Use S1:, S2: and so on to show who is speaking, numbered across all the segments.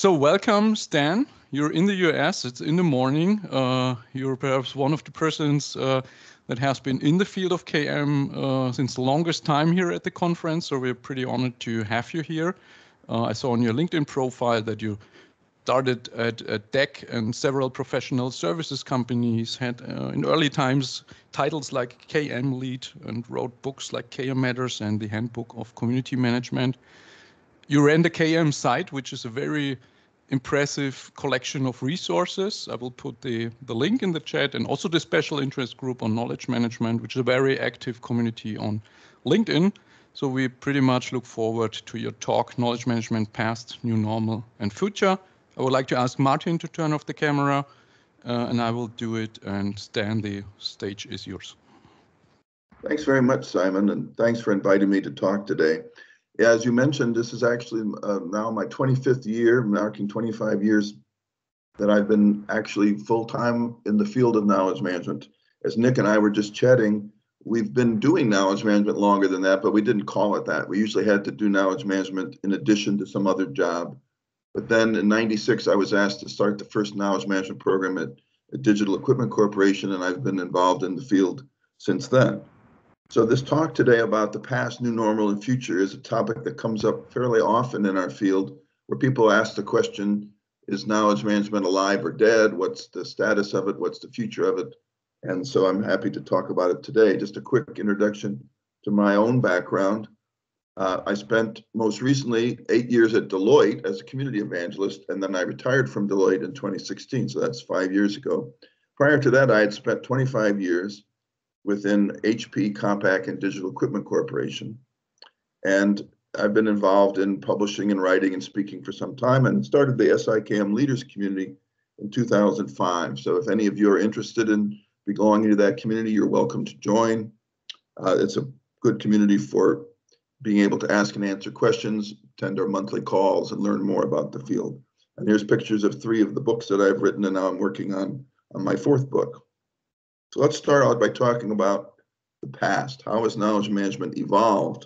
S1: So welcome, Stan. You're in the US, it's in the morning. You're perhaps one of the persons that has been in the field of KM since the longest time here at the conference, so we're pretty honored to have you here. I saw on your LinkedIn profile that you started at DEC and several professional services companies, had in early times titles like KM Lead and wrote books like KM Matters and the Handbook of Community Management. You ran the KM site, which is a very impressive collection of resources. I will put the link in the chat, and also the special interest group on knowledge management, which is a very active community on LinkedIn. So we pretty much look forward to your talk, Knowledge Management Past, New Normal, and Future. I would like to ask Martin to turn off the camera, and I will do it. And Stan, the stage is yours.
S2: Thanks very much, Simon, and thanks for inviting me to talk today. Yeah, as you mentioned, this is actually now my 25th year, marking 25 years that I've been actually full-time in the field of knowledge management. As Nick and I were just chatting, we've been doing knowledge management longer than that, but we didn't call it that. We usually had to do knowledge management in addition to some other job. But then in '96, I was asked to start the first knowledge management program at Digital Equipment Corporation, and I've been involved in the field since then. So this talk today about the past, new normal, and future is a topic that comes up fairly often in our field, where people ask the question, is knowledge management alive or dead? What's the status of it? What's the future of it? And so I'm happy to talk about it today. Just a quick introduction to my own background. I spent most recently 8 years at Deloitte as a community evangelist, and then I retired from Deloitte in 2016, so that's 5 years ago. Prior to that, I had spent 25 years within HP, Compaq, and Digital Equipment Corporation. And I've been involved in publishing and writing and speaking for some time, and started the SIKM Leaders Community in 2005. So if any of you are interested in belonging to that community, you're welcome to join. It's a good community for being able to ask and answer questions, attend our monthly calls, and learn more about the field. And here's pictures of 3 of the books that I've written, and now I'm working on my 4th book. So let's start out by talking about the past. How has knowledge management evolved?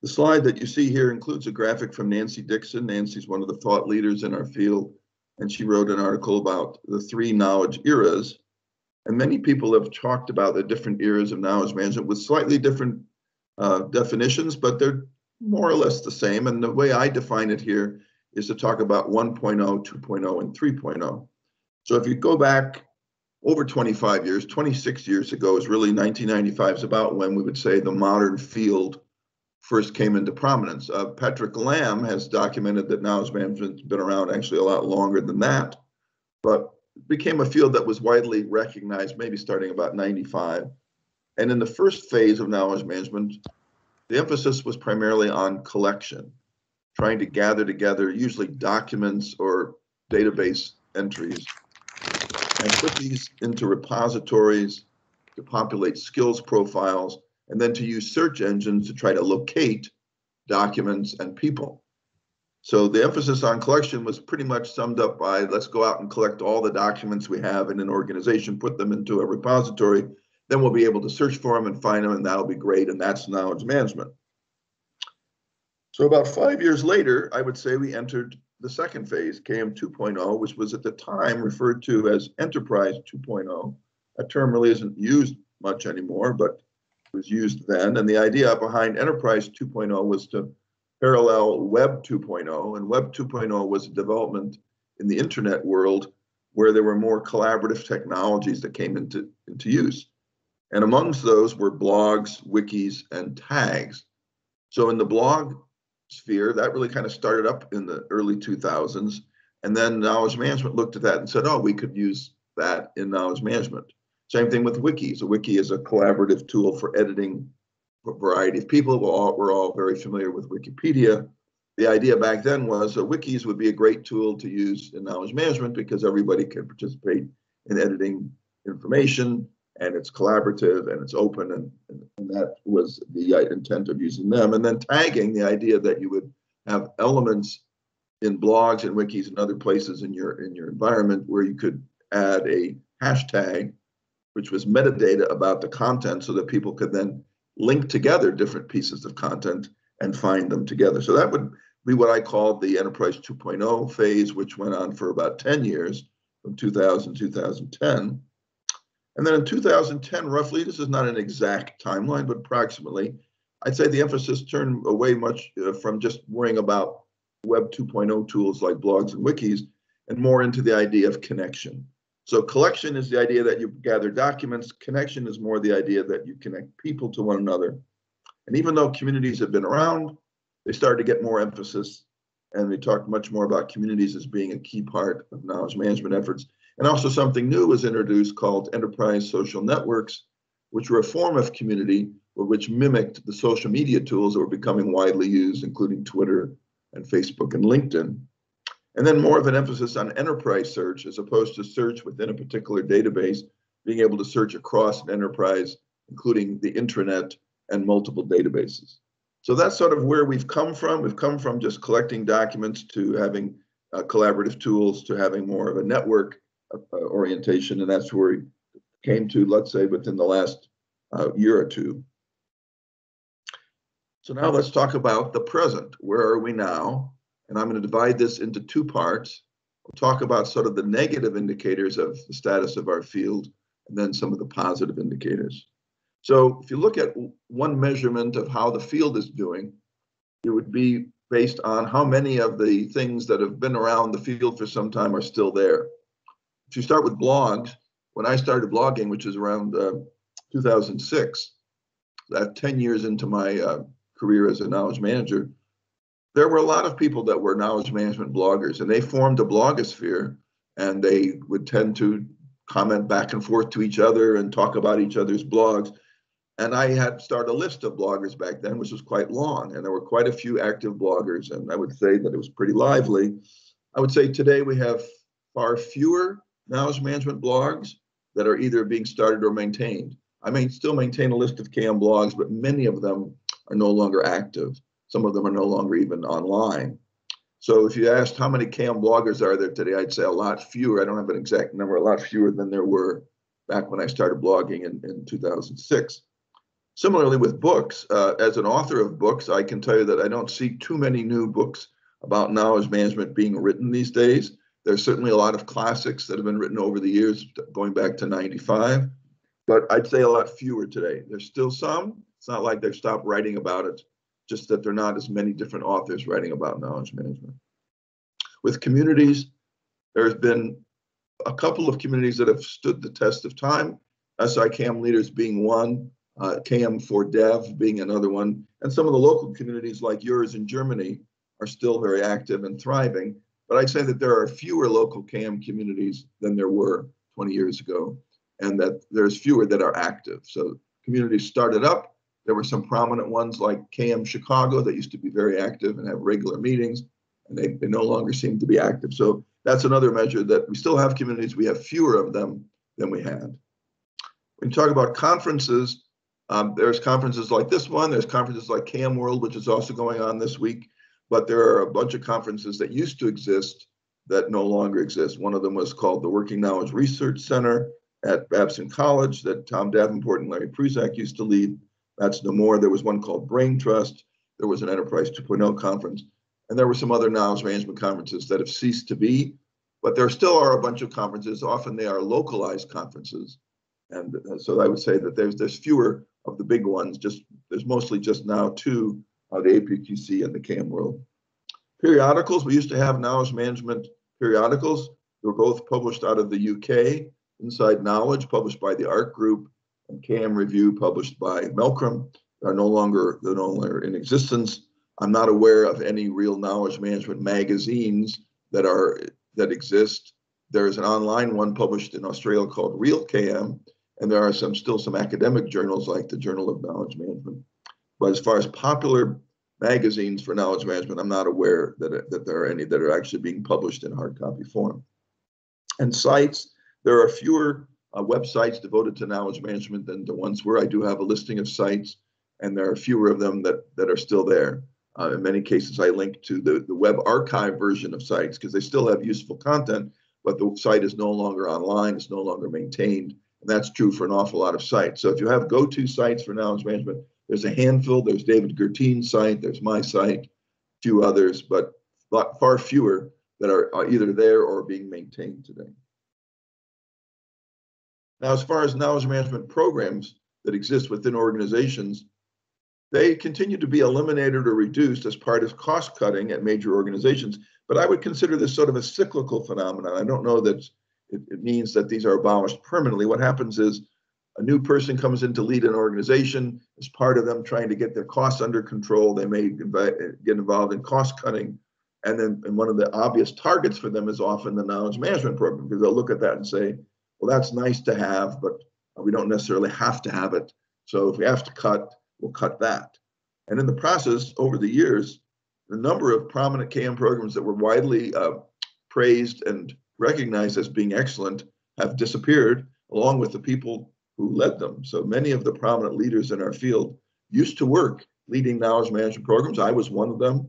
S2: The slide that you see here includes a graphic from Nancy Dixon. Nancy's one of the thought leaders in our field, and she wrote an article about the 3 knowledge eras. And many people have talked about the different eras of knowledge management with slightly different definitions, but they're more or less the same. And the way I define it here is to talk about 1.0, 2.0, and 3.0. So if you go back over 25 years, 26 years ago is really 1995 is about when we would say the modern field first came into prominence. Patrick Lamb has documented that knowledge management's been around actually a lot longer than that, but it became a field that was widely recognized maybe starting about 95. And in the first phase of knowledge management, the emphasis was primarily on collection, trying to gather together usually documents or database entries and put these into repositories to populate skills profiles, and then to use search engines to try to locate documents and people. So the emphasis on collection was pretty much summed up by, let's go out and collect all the documents we have in an organization, put them into a repository, then we'll be able to search for them and find them, and that'll be great, and that's knowledge management. So about 5 years later, I would say we entered the second phase, KM 2.0, which was at the time referred to as Enterprise 2.0. That term really isn't used much anymore, but it was used then. And the idea behind Enterprise 2.0 was to parallel Web 2.0. And Web 2.0 was a development in the internet world where there were more collaborative technologies that came into use. And amongst those were blogs, wikis, and tags. So in the blog sphere, that really kind of started up in the early 2000s. And then knowledge management looked at that and said, oh, we could use that in knowledge management. Same thing with wikis. A wiki is a collaborative tool for editing for a variety of people. We're all very familiar with Wikipedia. The idea back then was wikis would be a great tool to use in knowledge management because everybody can participate in editing information, and it's collaborative and it's open, and that was the intent of using them. And then tagging, the idea that you would have elements in blogs and wikis and other places in your environment where you could add a hashtag, which was metadata about the content, so that people could then link together different pieces of content and find them together. So that would be what I call the Enterprise 2.0 phase, which went on for about 10 years, from 2000 to 2010. And then in 2010, roughly, this is not an exact timeline, but approximately, I'd say the emphasis turned away much from just worrying about Web 2.0 tools like blogs and wikis, and more into the idea of connection. So collection is the idea that you gather documents. Connection is more the idea that you connect people to one another. And even though communities have been around, they started to get more emphasis, and we talked much more about communities as being a key part of knowledge management efforts. And also something new was introduced called enterprise social networks, which were a form of community, which mimicked the social media tools that were becoming widely used, including Twitter and Facebook and LinkedIn. And then more of an emphasis on enterprise search as opposed to search within a particular database, being able to search across an enterprise, including the intranet and multiple databases. So that's sort of where we've come from. We've come from just collecting documents to having collaborative tools to having more of a network orientation. And that's where we came to, let's say, within the last year or two. So now let's talk about the present. Where are we now? And I'm going to divide this into two parts. We'll talk about sort of the negative indicators of the status of our field, and then some of the positive indicators. So if you look at one measurement of how the field is doing, it would be based on how many of the things that have been around the field for some time are still there. If you start with blogs, when I started blogging, which is around 2006, that's 10 years into my career as a knowledge manager, there were a lot of people that were knowledge management bloggers, and they formed a blogosphere, and they would tend to comment back and forth to each other and talk about each other's blogs. And I had started a list of bloggers back then, which was quite long, and there were quite a few active bloggers, and I would say that it was pretty lively. I would say today we have far fewer knowledge management blogs that are either being started or maintained. I may still maintain a list of KM blogs, but many of them are no longer active. Some of them are no longer even online. So if you asked how many KM bloggers are there today, I'd say a lot fewer. I don't have an exact number, a lot fewer than there were back when I started blogging in 2006. Similarly with books, as an author of books, I can tell you that I don't see too many new books about knowledge management being written these days. There's certainly a lot of classics that have been written over the years, going back to 95, but I'd say a lot fewer today. There's still some. It's not like they've stopped writing about it, just that there are not as many different authors writing about knowledge management. With communities, there's been a couple of communities that have stood the test of time, SICAM leaders being one, KM for Dev being another one, and some of the local communities like yours in Germany are still very active and thriving. But I'd say that there are fewer local KM communities than there were 20 years ago, and that there's fewer that are active. So communities started up. There were some prominent ones like KM Chicago that used to be very active and have regular meetings, and they no longer seem to be active. So that's another measure that we still have communities. We have fewer of them than we had. When you talk about conferences, there's conferences like this one. There's conferences like KM World, which is also going on this week. But there are a bunch of conferences that used to exist that no longer exist. One of them was called the Working Knowledge Research Center at Babson College that Tom Davenport and Larry Prusak used to lead. That's no more. There was one called Brain Trust. There was an Enterprise 2.0 conference. And there were some other knowledge management conferences that have ceased to be. But there still are a bunch of conferences. Often they are localized conferences. And so I would say that there's fewer of the big ones. There's mostly just now two, the APQC and the KM World. Periodicals, we used to have knowledge management periodicals. They were both published out of the UK. Inside Knowledge, published by the ARC Group, and KM Review, published by Melcrum. They're no longer in existence. I'm not aware of any real knowledge management magazines that exist. There's an online one published in Australia called Real KM, and there are still some academic journals like the Journal of Knowledge Management. But as far as popular magazines for knowledge management, I'm not aware that there are any that are actually being published in hard copy form. And sites, there are fewer websites devoted to knowledge management than the ones where I do have a listing of sites, and there are fewer of them that are still there. In many cases, I link to the web archive version of sites because they still have useful content, but the site is no longer online, it's no longer maintained. And that's true for an awful lot of sites. So if you have go-to sites for knowledge management, there's a handful. There's David Gertein's site, there's my site, few others, but far fewer that are either there or being maintained today. Now, as far as knowledge management programs that exist within organizations, they continue to be eliminated or reduced as part of cost cutting at major organizations. But I would consider this sort of a cyclical phenomenon. I don't know that it means that these are abolished permanently. What happens is a new person comes in to lead an organization. As part of them trying to get their costs under control, they may get involved in cost cutting. And then one of the obvious targets for them is often the knowledge management program, because they'll look at that and say, well, that's nice to have, but we don't necessarily have to have it. So if we have to cut, we'll cut that. And in the process, over the years, the number of prominent KM programs that were widely praised and recognized as being excellent have disappeared, along with the people who led them. So many of the prominent leaders in our field used to work leading knowledge management programs. I was one of them.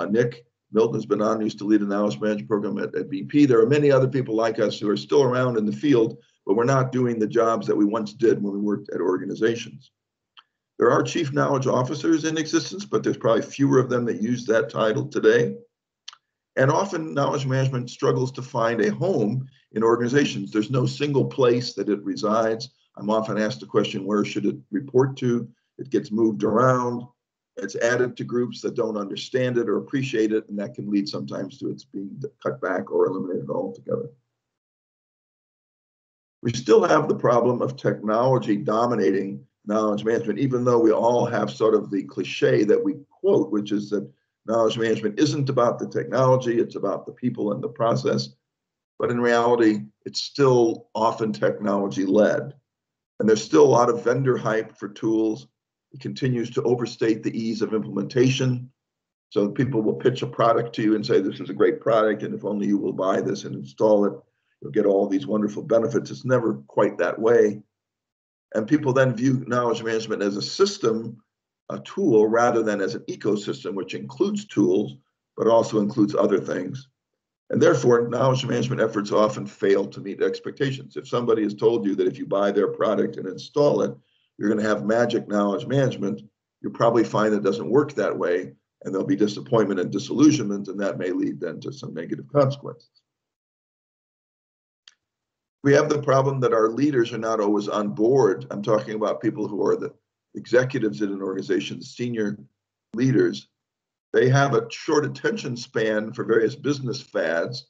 S2: Nick Milton has been on, used to lead a knowledge management program at BP. There are many other people like us who are still around in the field, but we're not doing the jobs that we once did when we worked at organizations. There are chief knowledge officers in existence, but there's probably fewer of them that use that title today. And often knowledge management struggles to find a home in organizations. There's no single place that it resides. I'm often asked the question, where should it report to? It gets moved around. It's added to groups that don't understand it or appreciate it, and that can lead sometimes to its being cut back or eliminated altogether. We still have the problem of technology dominating knowledge management, even though we all have sort of the cliche that we quote, which is that knowledge management isn't about the technology, it's about the people and the process. But in reality, it's still often technology-led. And there's still a lot of vendor hype for tools. It continues to overstate the ease of implementation. So people will pitch a product to you and say, this is a great product, and if only you will buy this and install it, you'll get all these wonderful benefits. It's never quite that way. And people then view knowledge management as a system, a tool, rather than as an ecosystem, which includes tools, but also includes other things. And therefore, knowledge management efforts often fail to meet expectations. If somebody has told you that if you buy their product and install it, you're going to have magic knowledge management, you'll probably find it doesn't work that way, and there'll be disappointment and disillusionment, and that may lead then to some negative consequences. We have the problem that our leaders are not always on board. I'm talking about people who are the executives in an organization, senior leaders. They have a short attention span for various business fads.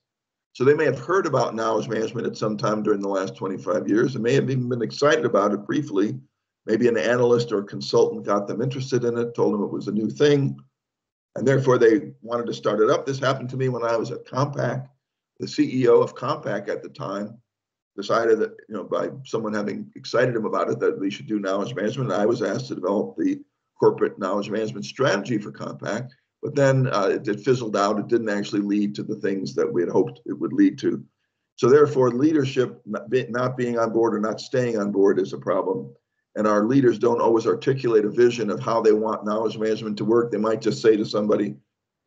S2: So they may have heard about knowledge management at some time during the last 25 years and may have even been excited about it briefly. Maybe an analyst or a consultant got them interested in it, told them it was a new thing, and therefore they wanted to start it up. This happened to me when I was at Compaq. The CEO of Compaq at the time decided that, by someone having excited him about it, that we should do knowledge management. And I was asked to develop the corporate knowledge management strategy for Compaq, but then it fizzled out. It didn't actually lead to the things that we had hoped it would lead to. So therefore, leadership not being on board or not staying on board is a problem. And our leaders don't always articulate a vision of how they want knowledge management to work. They might just say to somebody,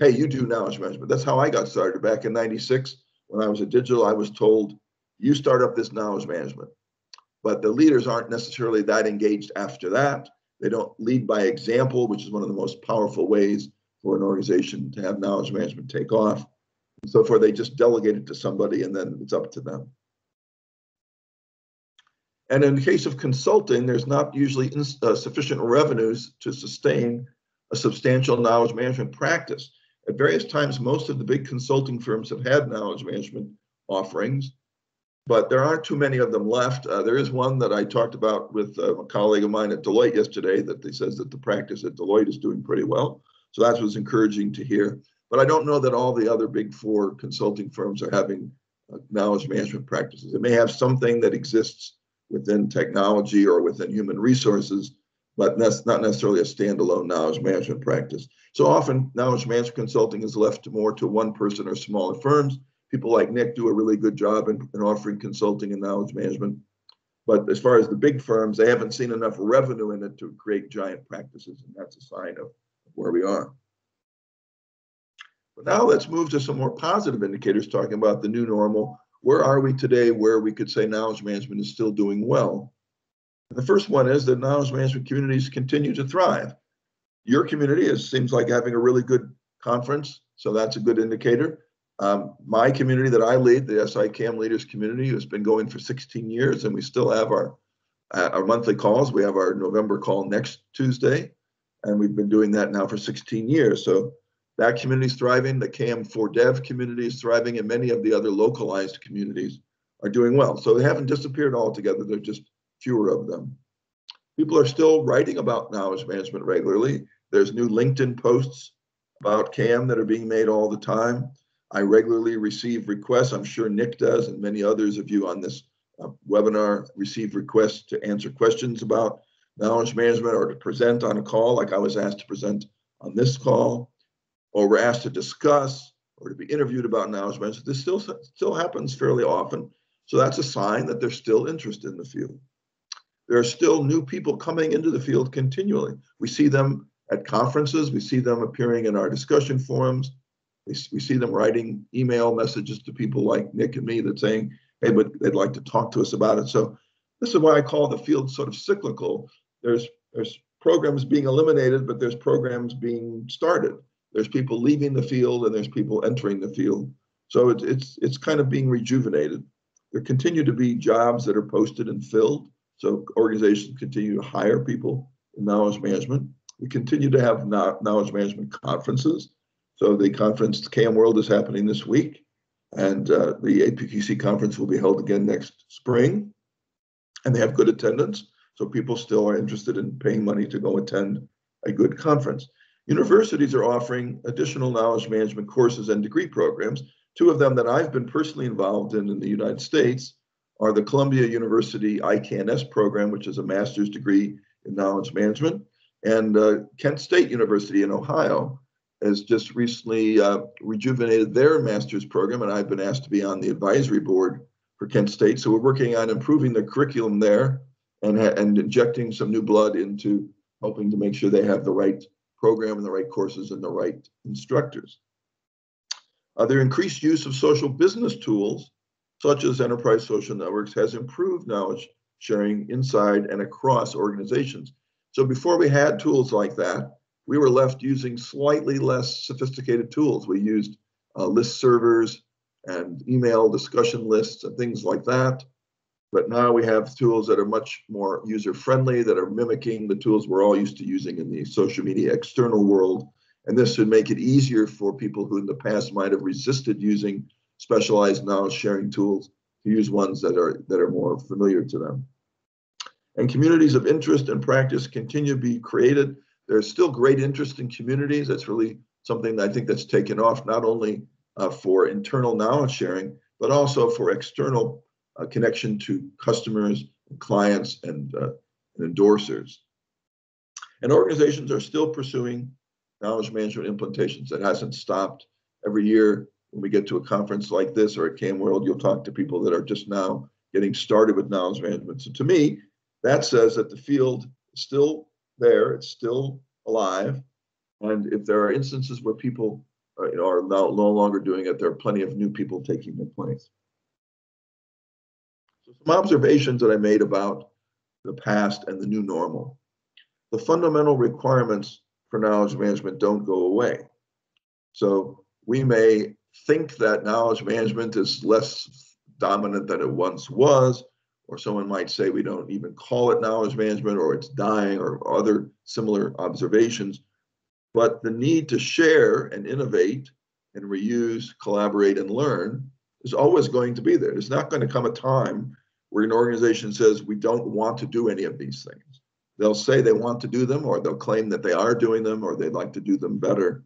S2: hey, you do knowledge management. That's how I got started. Back in '96, when I was at Digital, I was told, you start up this knowledge management. But the leaders aren't necessarily that engaged after that. They don't lead by example, which is one of the most powerful ways for an organization to have knowledge management take off. And so far, they just delegate it to somebody, and then it's up to them. And in the case of consulting, there's not usually sufficient revenues to sustain a substantial knowledge management practice. At various times, most of the big consulting firms have had knowledge management offerings, but there aren't too many of them left. There is one that I talked about with a colleague of mine at Deloitte yesterday that they says that the practice at Deloitte is doing pretty well. So that was encouraging to hear. But I don't know that all the other big four consulting firms are having knowledge management practices. It may have something that exists within technology or within human resources, but that's not necessarily a standalone knowledge management practice. So often knowledge management consulting is left more to one person or smaller firms. People like Nick do a really good job in offering consulting and knowledge management. But as far as the big firms, they haven't seen enough revenue in it to create giant practices, and that's a sign of where we are. But now let's move to some more positive indicators, talking about the new normal. Where are we today where we could say knowledge management is still doing well? And the first one is that knowledge management communities continue to thrive. Your community seems like having a really good conference, so that's a good indicator. My community that I lead, the SICAM Leaders Community, has been going for 16 years, and we still have our monthly calls. We have our November call next Tuesday, and we've been doing that now for 16 years. So that community is thriving. The KM4Dev community is thriving, and many of the other localized communities are doing well. So they haven't disappeared altogether. There are just fewer of them. People are still writing about knowledge management regularly. There's new LinkedIn posts about KM that are being made all the time. I regularly receive requests. I'm sure Nick does, and many others of you on this webinar receive requests to answer questions about knowledge management or to present on a call, like I was asked to present on this call, or we're asked to discuss or to be interviewed about knowledge management. This still happens fairly often. So that's a sign that there's still interest in the field. There are still new people coming into the field continually. We see them at conferences. We see them appearing in our discussion forums. We see them writing email messages to people like Nick and me that saying, hey, but they'd like to talk to us about it. So this is why I call the field sort of cyclical. There's programs being eliminated, but there's programs being started. There's people leaving the field and there's people entering the field. So it's kind of being rejuvenated. There continue to be jobs that are posted and filled. So organizations continue to hire people in knowledge management. We continue to have knowledge management conferences. So the conference, the KM World, is happening this week. And the APQC conference will be held again next spring. And they have good attendance. So people still are interested in paying money to go attend a good conference. Universities are offering additional knowledge management courses and degree programs. Two of them that I've been personally involved in the United States are the Columbia University ICANS program, which is a master's degree in knowledge management, and Kent State University in Ohio has just recently rejuvenated their master's program, and I've been asked to be on the advisory board for Kent State. So we're working on improving the curriculum there and injecting some new blood into helping to make sure they have the right program and the right courses and the right instructors. Their increased use of social business tools, such as enterprise social networks, has improved knowledge sharing inside and across organizations. So before we had tools like that, we were left using slightly less sophisticated tools. We used list servers and email discussion lists and things like that. But now we have tools that are much more user-friendly, that are mimicking the tools we're all used to using in the social media external world. And this should make it easier for people who in the past might have resisted using specialized knowledge sharing tools to use ones that are more familiar to them. And communities of interest and practice continue to be created. There's still great interest in communities. That's really something that I think that's taken off, not only for internal knowledge sharing, but also for external connection to customers, and clients, and endorsers. And organizations are still pursuing knowledge management implementations. It hasn't stopped. Every year when we get to a conference like this or at KM World, you'll talk to people that are just now getting started with knowledge management. So to me, that says that the field is still there, it's still alive. And if there are instances where people are no longer doing it, there are plenty of new people taking their place. So some observations that I made about the past and the new normal. The fundamental requirements for knowledge management don't go away. So we may think that knowledge management is less dominant than it once was, or someone might say we don't even call it knowledge management, or it's dying, or other similar observations. But the need to share and innovate and reuse, collaborate, and learn is always going to be there. There's not going to come a time where an organization says we don't want to do any of these things. They'll say they want to do them, or they'll claim that they are doing them, or they'd like to do them better.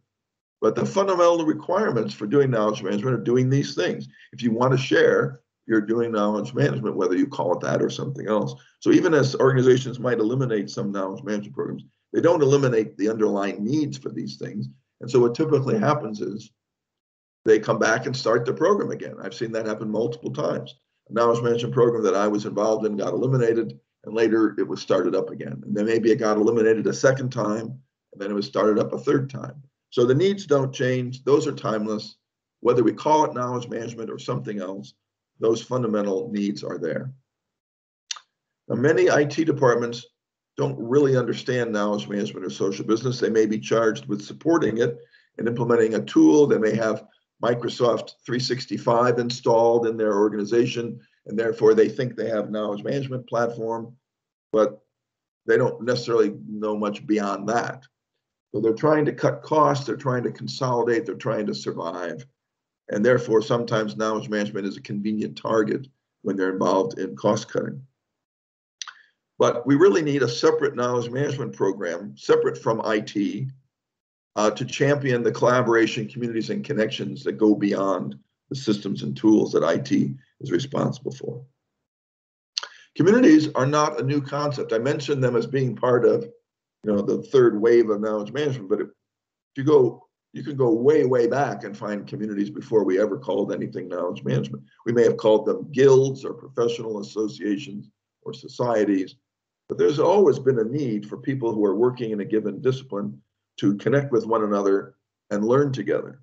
S2: But the fundamental requirements for doing knowledge management are doing these things. If you want to share, you're doing knowledge management, whether you call it that or something else. So even as organizations might eliminate some knowledge management programs, they don't eliminate the underlying needs for these things. And so what typically happens is they come back and start the program again. I've seen that happen multiple times. A knowledge management program that I was involved in got eliminated, and later it was started up again. And then maybe it got eliminated a second time, and then it was started up a third time. So the needs don't change. Those are timeless. Whether we call it knowledge management or something else, those fundamental needs are there. Now, many IT departments don't really understand knowledge management or social business. They may be charged with supporting it, in implementing a tool. They may have Microsoft 365 installed in their organization, and therefore they think they have knowledge management platform, but they don't necessarily know much beyond that. So they're trying to cut costs, they're trying to consolidate, they're trying to survive. And therefore, sometimes knowledge management is a convenient target when they're involved in cost cutting. But we really need a separate knowledge management program, separate from IT, to champion the collaboration, communities, and connections that go beyond the systems and tools that IT is responsible for. Communities are not a new concept. I mentioned them as being part of, the third wave of knowledge management, but if you can go way, way back and find communities before we ever called anything knowledge management. We may have called them guilds or professional associations or societies, but there's always been a need for people who are working in a given discipline to connect with one another and learn together.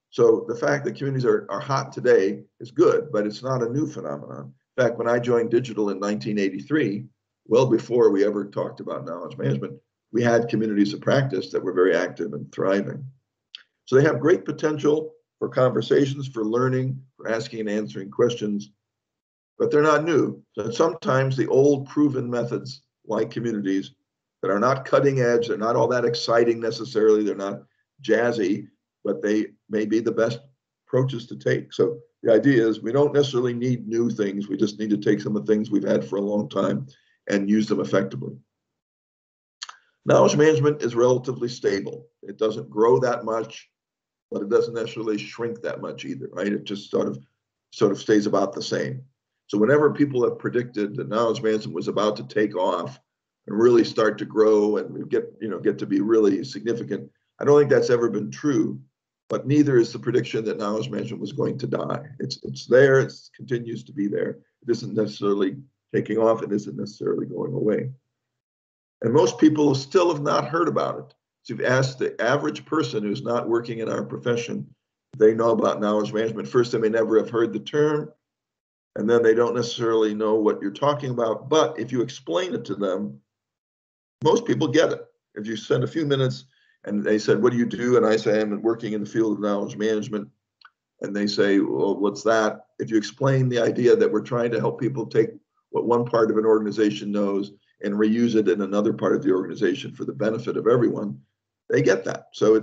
S2: So the fact that communities are hot today is good, but it's not a new phenomenon. In fact, when I joined digital in 1983, well before we ever talked about knowledge management, we had communities of practice that were very active and thriving. So they have great potential for conversations, for learning, for asking and answering questions, but they're not new. So sometimes the old proven methods, like communities, that are not cutting edge, they're not all that exciting necessarily, they're not jazzy, but they may be the best approaches to take. So the idea is we don't necessarily need new things, we just need to take some of the things we've had for a long time and use them effectively. Knowledge management is relatively stable. It doesn't grow that much, but it doesn't necessarily shrink that much either, right? It just sort of stays about the same. So whenever people have predicted that knowledge management was about to take off and really start to grow and get to be really significant, I don't think that's ever been true, but neither is the prediction that knowledge management was going to die. It's there, it continues to be there. It isn't necessarily taking off, it isn't necessarily going away. And most people still have not heard about it. So you've asked the average person who's not working in our profession, they know about knowledge management. First, they may never have heard the term, and then they don't necessarily know what you're talking about. But if you explain it to them, most people get it. If you spend a few minutes and they said, what do you do? And I say, I'm working in the field of knowledge management. And they say, well, what's that? If you explain the idea that we're trying to help people take what one part of an organization knows and reuse it in another part of the organization for the benefit of everyone, they get that. So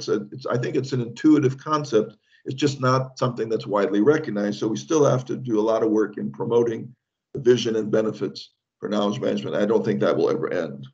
S2: I think it's an intuitive concept. It's just not something that's widely recognized. So we still have to do a lot of work in promoting the vision and benefits for knowledge management. I don't think that will ever end.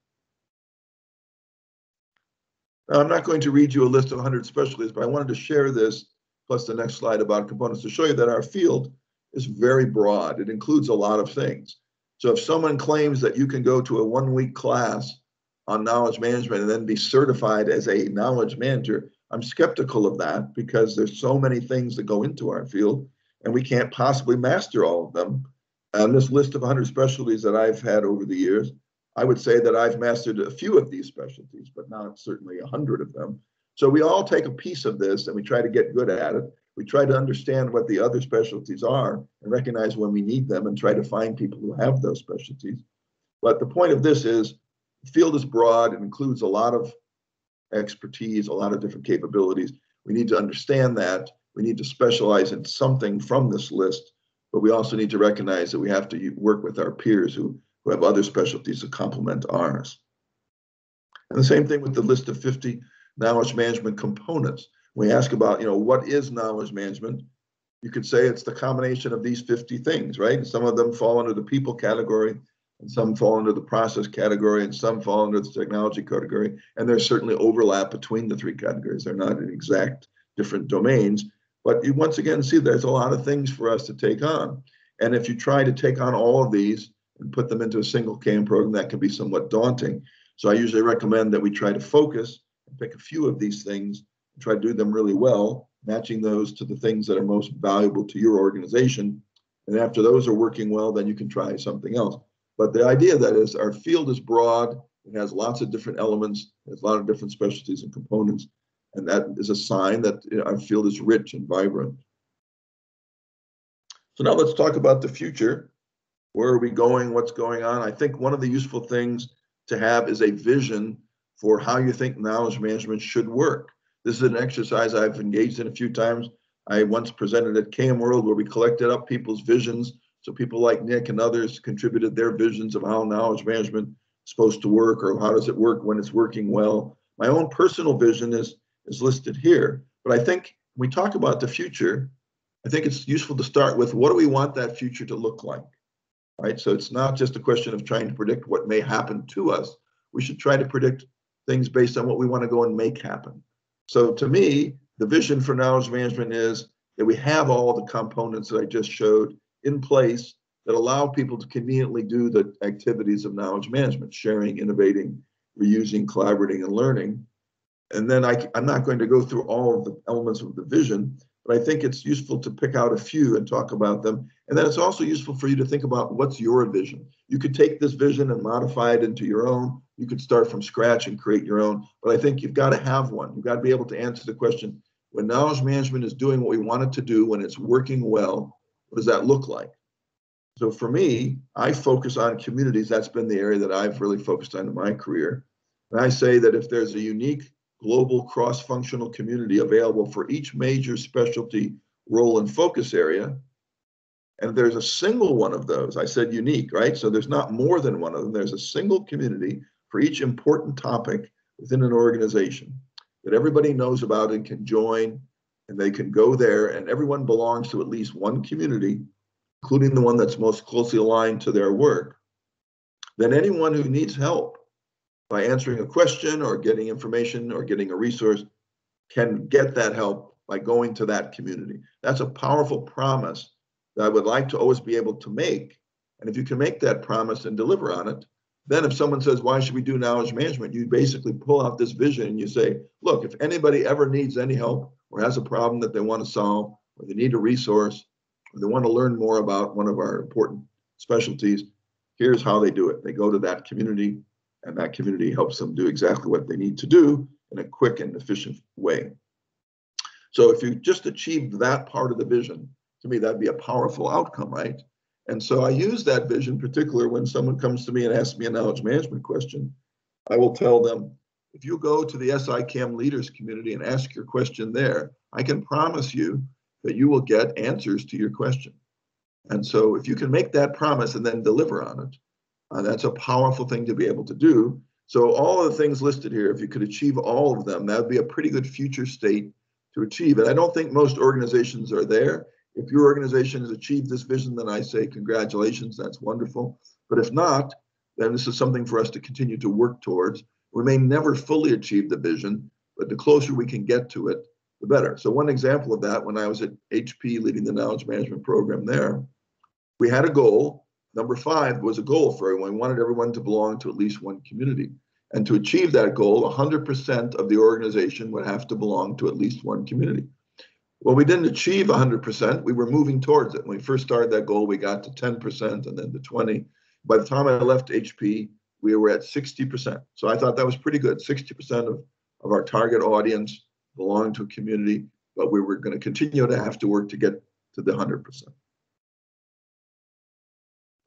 S2: Now, I'm not going to read you a list of 100 specialties, but I wanted to share this, plus the next slide about components, to show you that our field is very broad. It includes a lot of things. So if someone claims that you can go to a one-week class on knowledge management and then be certified as a knowledge manager, I'm skeptical of that because there's so many things that go into our field and we can't possibly master all of them. On this list of 100 specialties that I've had over the years, I would say that I've mastered a few of these specialties, but not certainly 100 of them. So we all take a piece of this and we try to get good at it. We try to understand what the other specialties are and recognize when we need them and try to find people who have those specialties. But the point of this is the field is broad. It includes a lot of expertise, a lot of different capabilities. We need to understand that. We need to specialize in something from this list, but we also need to recognize that we have to work with our peers who have other specialties that complement ours. And the same thing with the list of 50 knowledge management components. We ask about, what is knowledge management? You could say it's the combination of these 50 things, right? Some of them fall under the people category, and some fall under the process category, and some fall under the technology category. And there's certainly overlap between the three categories. They're not in exact different domains, but you once again see there's a lot of things for us to take on. And if you try to take on all of these and put them into a single CAM program, that can be somewhat daunting. So I usually recommend that we try to focus and pick a few of these things and try to do them really well, matching those to the things that are most valuable to your organization. And after those are working well, then you can try something else. But the idea that is our field is broad, it has lots of different elements, there's a lot of different specialties and components, and that is a sign that our field is rich and vibrant. So now let's talk about the future. Where are we going? What's going on? I think one of the useful things to have is a vision for how you think knowledge management should work. This is an exercise I've engaged in a few times. I once presented at KM World where we collected up people's visions. So people like Nick and others contributed their visions of how knowledge management is supposed to work, or how does it work when it's working well. My own personal vision is listed here. But I think when we talk about the future, I think it's useful to start with, what do we want that future to look like? Right? So it's not just a question of trying to predict what may happen to us. We should try to predict things based on what we want to go and make happen. So to me, the vision for knowledge management is that we have all the components that I just showed in place that allow people to conveniently do the activities of knowledge management: sharing, innovating, reusing, collaborating, and learning. And then I'm not going to go through all of the elements of the vision, but I think it's useful to pick out a few and talk about them. And then it's also useful for you to think about, what's your vision? You could take this vision and modify it into your own. You could start from scratch and create your own. But I think you've got to have one. You've got to be able to answer the question, when knowledge management is doing what we want it to do, when it's working well, what does that look like? So for me, I focus on communities. That's been the area that I've really focused on in my career. And I say that if there's a unique global cross-functional community available for each major specialty role and focus area, and there's a single one of those, I said unique, right? So there's not more than one of them. There's a single community for each important topic within an organization that everybody knows about and can join, and they can go there, and everyone belongs to at least one community, including the one that's most closely aligned to their work. Then anyone who needs help by answering a question or getting information or getting a resource can get that help by going to that community. That's a powerful promise that I would like to always be able to make. And if you can make that promise and deliver on it, then if someone says, why should we do knowledge management? You basically pull out this vision and you say, look, if anybody ever needs any help or has a problem that they want to solve, or they need a resource, or they want to learn more about one of our important specialties, here's how they do it. They go to that community, and that community helps them do exactly what they need to do in a quick and efficient way. So if you just achieved that part of the vision, to me, that'd be a powerful outcome, right? And so I use that vision, particularly when someone comes to me and asks me a knowledge management question. I will tell them, if you go to the SICAM leaders community and ask your question there, I can promise you that you will get answers to your question. And so if you can make that promise and then deliver on it, that's a powerful thing to be able to do. So all of the things listed here, if you could achieve all of them, that would be a pretty good future state to achieve. And I don't think most organizations are there. If your organization has achieved this vision, then I say congratulations, that's wonderful. But if not, then this is something for us to continue to work towards. We may never fully achieve the vision, but the closer we can get to it, the better. So one example of that, when I was at HP leading the knowledge management program there, we had a goal. Number 5 was a goal for everyone. We wanted everyone to belong to at least one community. And to achieve that goal, 100% of the organization would have to belong to at least one community. Well, we didn't achieve 100%. We were moving towards it. When we first started that goal, we got to 10% and then to 20%. By the time I left HP, we were at 60%. So I thought that was pretty good. 60% of our target audience belonged to a community, but we were going to continue to have to work to get to the 100%.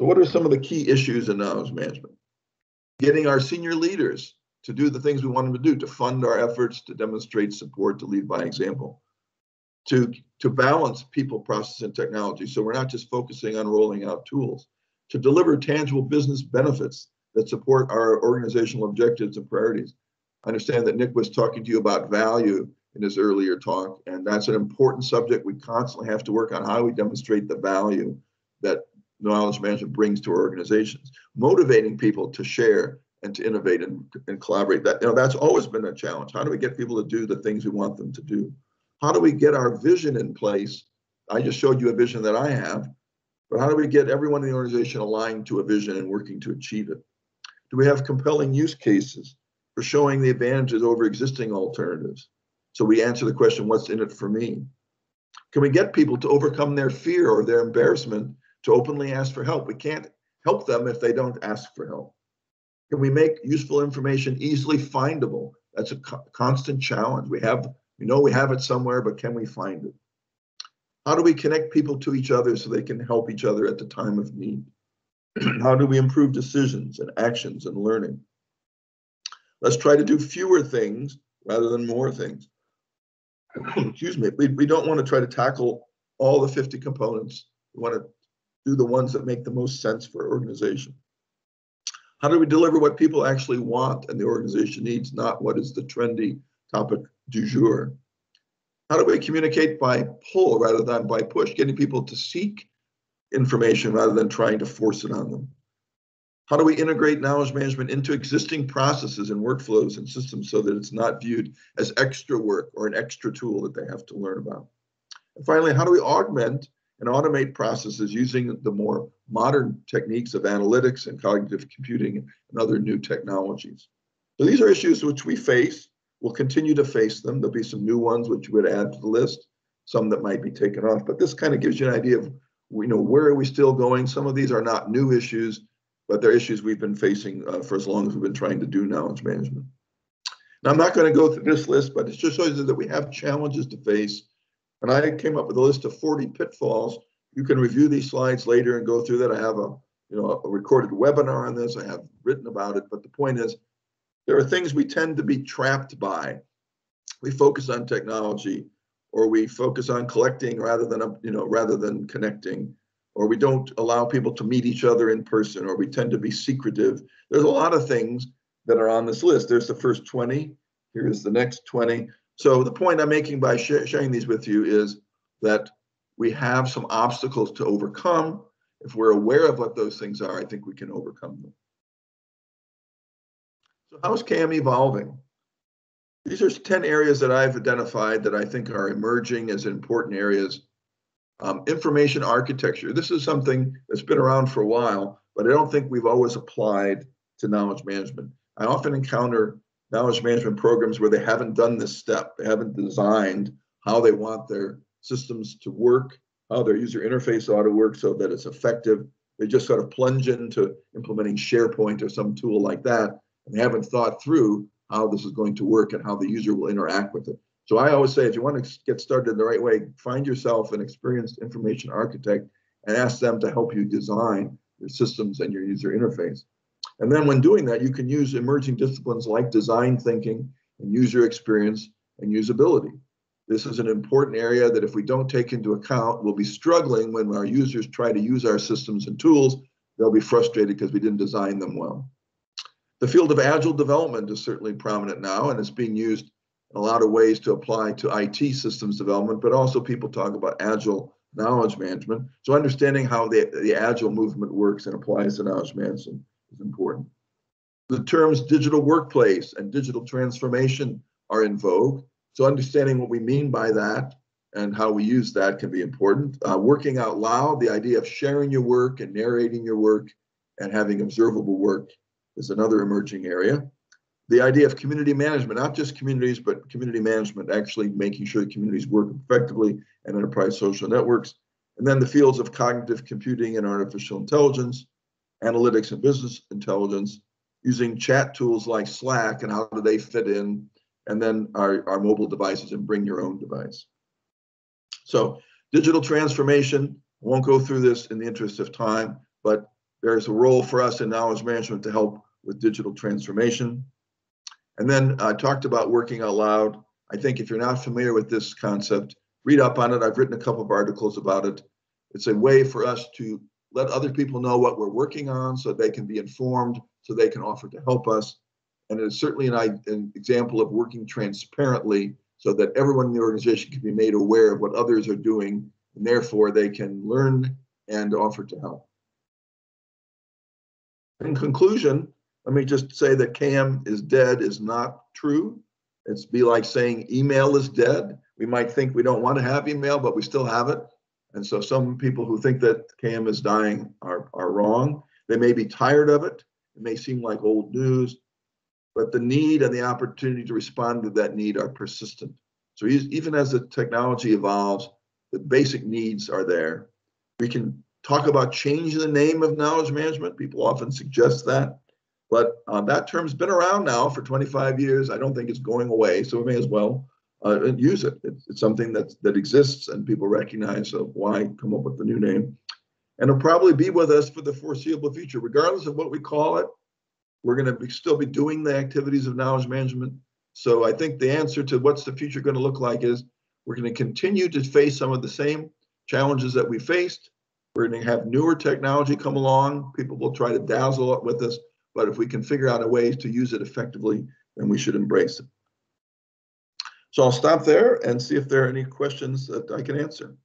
S2: So what are some of the key issues in knowledge management? Getting our senior leaders to do the things we want them to do, to fund our efforts, to demonstrate support, to lead by example, to balance people, process, and technology. So we're not just focusing on rolling out tools, to deliver tangible business benefits that support our organizational objectives and priorities. I understand that Nick was talking to you about value in his earlier talk, and that's an important subject. We constantly have to work on how we demonstrate the value that knowledge management brings to our organizations, motivating people to share and to innovate and collaborate. That's always been a challenge. How do we get people to do the things we want them to do? How do we get our vision in place? I just showed you a vision that I have, but how do we get everyone in the organization aligned to a vision and working to achieve it? Do we have compelling use cases for showing the advantages over existing alternatives? So we answer the question, what's in it for me? Can we get people to overcome their fear or their embarrassment to openly ask for help? We can't help them if they don't ask for help. Can we make useful information easily findable? That's a constant challenge. We know we have it somewhere, but can we find it? How do we connect people to each other so they can help each other at the time of need? How do we improve decisions and actions and learning? Let's try to do fewer things rather than more things. excuse me, we don't want to try to tackle all the 50 components. We want to do the ones that make the most sense for our organization. How do we deliver what people actually want and the organization needs, not what is the trendy topic du jour? How do we communicate by pull rather than by push, getting people to seek information rather than trying to force it on them? How do we integrate knowledge management into existing processes and workflows and systems so that it's not viewed as extra work or an extra tool that they have to learn about? And finally, how do we augment and automate processes using the more modern techniques of analytics and cognitive computing and other new technologies? So these are issues which we face. We'll continue to face them. There'll be some new ones which would add to the list, some that might be taken off, but this kind of gives you an idea of, where are we still going? Some of these are not new issues, but they're issues we've been facing for as long as we've been trying to do knowledge management. Now, I'm not going to go through this list, but it just shows you that we have challenges to face. And I came up with a list of 40 pitfalls. You can review these slides later and go through that. I have a recorded webinar on this. I have written about it. But the point is, there are things we tend to be trapped by. We focus on technology, or we focus on collecting rather than connecting, or we don't allow people to meet each other in person, or we tend to be secretive. There's a lot of things that are on this list. There's the first 20. Here's the next 20. So the point I'm making by sharing these with you is that we have some obstacles to overcome. If we're aware of what those things are, I think we can overcome them. So how is CAM evolving? These are 10 areas that I've identified that I think are emerging as important areas. Information architecture. This is something that's been around for a while, but I don't think we've always applied to knowledge management. I often encounter knowledge management programs where they haven't done this step. They haven't designed how they want their systems to work, how their user interface ought to work so that it's effective. They just sort of plunge into implementing SharePoint or some tool like that, and they haven't thought through how this is going to work and how the user will interact with it. So I always say, if you want to get started in the right way, find yourself an experienced information architect and ask them to help you design your systems and your user interface. And then when doing that, you can use emerging disciplines like design thinking and user experience and usability. This is an important area that if we don't take into account, we'll be struggling when our users try to use our systems and tools. They'll be frustrated because we didn't design them well. The field of agile development is certainly prominent now, and it's being used in a lot of ways to apply to IT systems development, but also people talk about agile knowledge management. So understanding how the agile movement works and applies to knowledge management is important. The terms digital workplace and digital transformation are in vogue. So understanding what we mean by that and how we use that can be important. Working out loud, the idea of sharing your work and narrating your work and having observable work is another emerging area. The idea of community management, not just communities, but community management, actually making sure that communities work effectively and enterprise social networks. And then the fields of cognitive computing and artificial intelligence, analytics and business intelligence, using chat tools like Slack and how do they fit in, and then our mobile devices and bring your own device. So digital transformation, I won't go through this in the interest of time, but there's a role for us in knowledge management to help with digital transformation. And then I talked about working out loud. I think if you're not familiar with this concept, read up on it. I've written a couple of articles about it. It's a way for us to let other people know what we're working on so they can be informed, so they can offer to help us. And it's certainly an example of working transparently so that everyone in the organization can be made aware of what others are doing, and therefore they can learn and offer to help. In conclusion, let me just say that CAM is dead is not true. It's be like saying email is dead. We might think we don't want to have email, but we still have it. And so some people who think that CAM is dying are wrong. They may be tired of it. It may seem like old news, but the need and the opportunity to respond to that need are persistent. So even as the technology evolves, the basic needs are there. We can talk about changing the name of knowledge management. People often suggest that, but that term's been around now for 25 years. I don't think it's going away, so we may as well use it. It's something that exists and people recognize, so why come up with the new name? And it'll probably be with us for the foreseeable future. Regardless of what we call it, we're going to still be doing the activities of knowledge management. So I think the answer to what's the future going to look like is We're going to continue to face some of the same challenges that we faced. We're going to have newer technology come along. People will try to dazzle it with us, but if we can figure out a way to use it effectively, then we should embrace it. So I'll stop there and see if there are any questions that I can answer.